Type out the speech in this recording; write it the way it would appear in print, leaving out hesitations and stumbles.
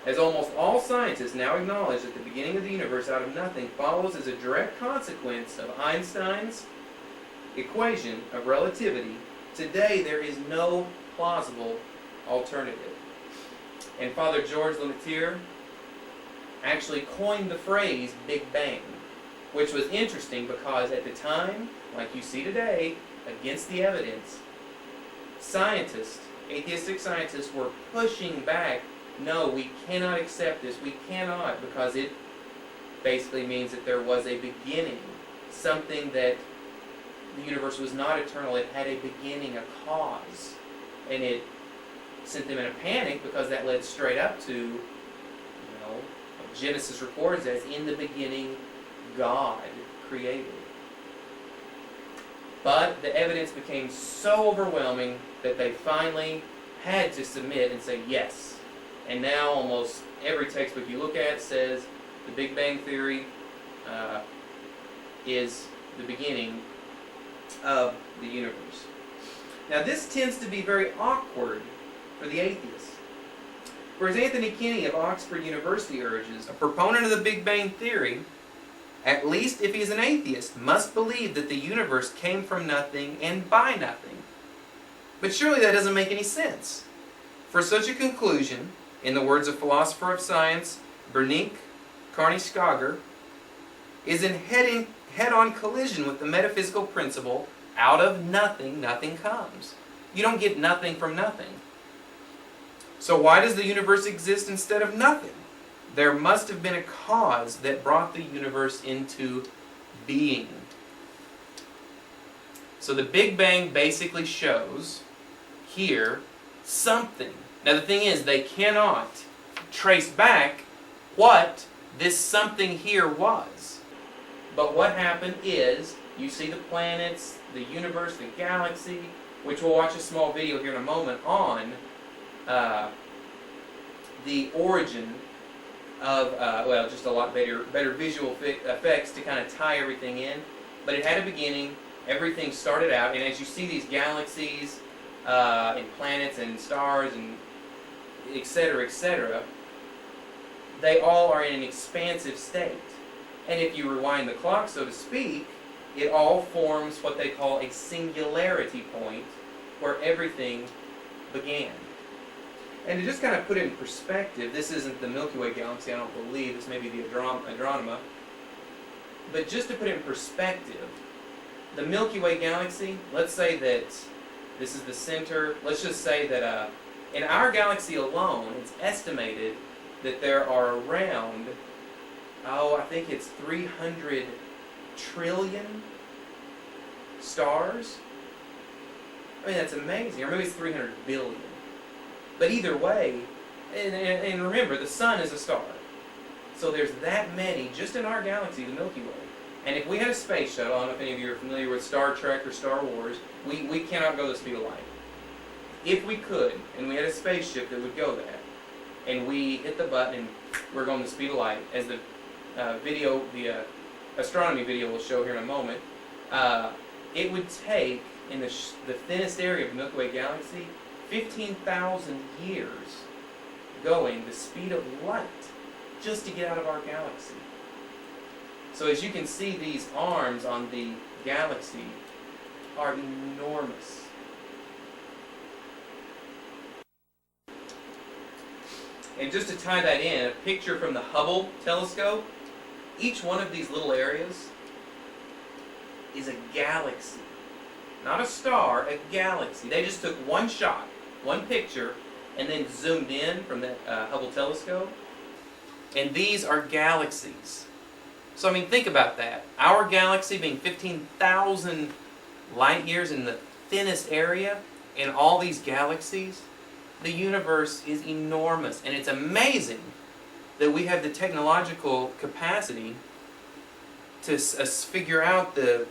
as almost all scientists now acknowledge that the beginning of the universe out of nothing follows as a direct consequence of Einstein's equation of relativity, today there is no plausible alternative. And Father George Lemaitre actually coined the phrase Big Bang, which was interesting because at the time, like you see today, against the evidence, scientists, atheistic scientists, were pushing back, no, we cannot accept this, we cannot, because it basically means that there was a beginning, something that the universe was not eternal, it had a beginning, a cause, and it sent them in a panic because that led straight up to, what Genesis records as, in the beginning, God created. But the evidence became so overwhelming that they finally had to submit and say yes. And now almost every textbook you look at says the Big Bang Theory is the beginning of the universe. Now this tends to be very awkward for the atheists. For as Anthony Kinney of Oxford University urges, a proponent of the Big Bang Theory, at least if he is an atheist, must believe that the universe came from nothing and by nothing. But surely that doesn't make any sense. For such a conclusion, in the words of philosopher of science Bernice Carney-Skager, is in head-on collision with the metaphysical principle, out of nothing, nothing comes. You don't get nothing from nothing. So why does the universe exist instead of nothing? There must have been a cause that brought the universe into being. So the Big Bang basically shows here something. Now the thing is, they cannot trace back what this something here was. But what happened is, you see the planets, the universe, the galaxy, which we'll watch a small video here in a moment on the origin of, just a lot better visual effects to kind of tie everything in. But it had a beginning, everything started out, and as you see these galaxies and planets and stars and etc., they all are in an expansive state. And if you rewind the clock, so to speak, it all forms what they call a singularity point where everything began. And to just kind of put it in perspective, this isn't the Milky Way galaxy, I don't believe, this may be the Andromeda. But just to put it in perspective, the Milky Way galaxy, let's say that this is the center, let's just say that in our galaxy alone, it's estimated that there are around, I think it's 300 trillion stars. I mean, that's amazing. Or maybe it's 300 billion. But either way, and remember, the sun is a star. So there's that many just in our galaxy, the Milky Way. And if we had a space shuttle, I don't know if any of you are familiar with Star Trek or Star Wars, we cannot go the speed of light. If we could, and we had a spaceship that would go that, and we hit the button and we're going the speed of light, as the astronomy video will show here in a moment, it would take, in the thinnest area of the Milky Way galaxy, 15,000 years going the speed of light just to get out of our galaxy. So as you can see, these arms on the galaxy are enormous. And just to tie that in, a picture from the Hubble telescope, each one of these little areas is a galaxy. Not a star, a galaxy. They just took one shot, one picture, and then zoomed in from that Hubble telescope. And these are galaxies. So I mean, think about that. Our galaxy being 15,000 light years in the thinnest area, and all these galaxies, the universe is enormous. And it's amazing that we have the technological capacity to figure out the